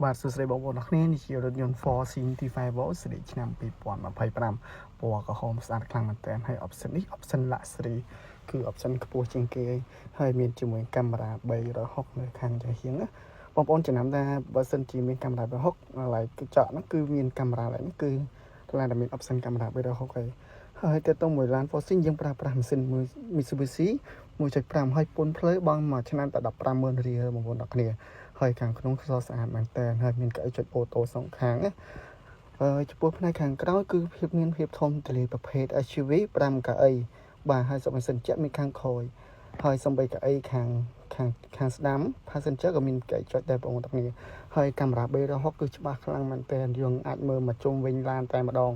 បាទសួស្តីបងប្អូនអរគ្នានេះជារថយន្ត Ford C25 Volt សេរីឆ្នាំ2025ពណ៌ក្រហមស្អាតខ្លាំងមែនទែនហើយ option នេះ option luxury គឺ option ខ្ពស់ជាងគេហើយមានជាមួយកាមេរ៉ា360នៅខាងចំហៀងណាបងប្អូនចំណាំថាបើសិនជាមានកាមេរ៉ា360ឡើយគឺចកហ្នឹងគឺមានកាមេរ៉ាឡើយនេះគឺថ្លៃតែមាន option កាមេរ៉ា360ហើយទៅទៅមួយឡាន Ford C យើងប្រើប្រាស់ម៉ាស៊ីនមួយ Mitsubishi 1.5 ហើយពន្ធភ្លើបងមួយឆ្នាំតែ 150,000 រៀលបងប្អូនអរគ្នាហើយខាងក្នុងខ្សោស្អាតមែនតើហើយមានកៅអីចុចអូតូសងខាងណាចំពោះផ្នែកខាងក្រោយគឺមានភាពធំទូលាយប្រភេទ SUV 5កៅអីបាទហើយសុខសិនចិត្តមានខាងក្រោយហើយសំបីកៅអីខាងស្ដាំ passenger ក៏មានកៅអីចុចដែរបងប្អូនទាំងគ្នាហើយកាមេរ៉ា360គឺច្បាស់ខ្លាំងមែនតើយើងអាចមើលមកជុំវិញឡានតែម្ដង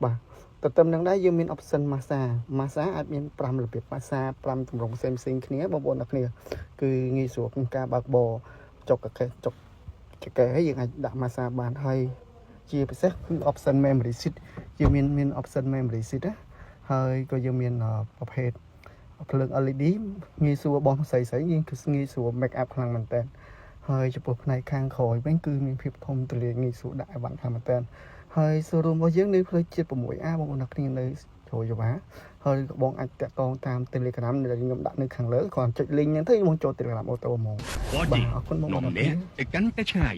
បាទទន្ទឹមនឹងដែរយើងមាន option massage អាចមាន5របៀប massage 5ទម្រង់ផ្សេងៗគ្នាបងប្អូនទាំងគ្នាគឺងាយស្រួលក្នុងការបើកបរចុកចកេះយើងអាចដាក់ massage បានហើយជាពិសេសគឺ option memory seat យើងមាន option memory seat ណាហើយក៏យើងមានប្រភេទភ្លើង LED ងាយស្រួលបងស្រីយើងគឺងាយស្រួល make up ខ្លាំងមែនតើហើយចំពោះផ្នែកខាងក្រោយវិញគឺមានភាពធំទូលាយងាយស្រួលដាក់អីវ៉ាន់ខ្លាំងមែនតើហើយ showroom របស់យើងនៅផ្លូវជាតិ 6A បងប្អូនអ្នកគ្នានៅជ្រោយវ៉ាហើយបងអាចតាក់ទងតាម Telegram ដែលខ្ញុំដាក់នៅខាងលើគ្រាន់ចុច link ហ្នឹងទៅបងចូល Telegram អូតូហ្មងបាទអរគុណបងប្អូនអ្នកគ្នាទៅកាន់តែឆ្ងាយ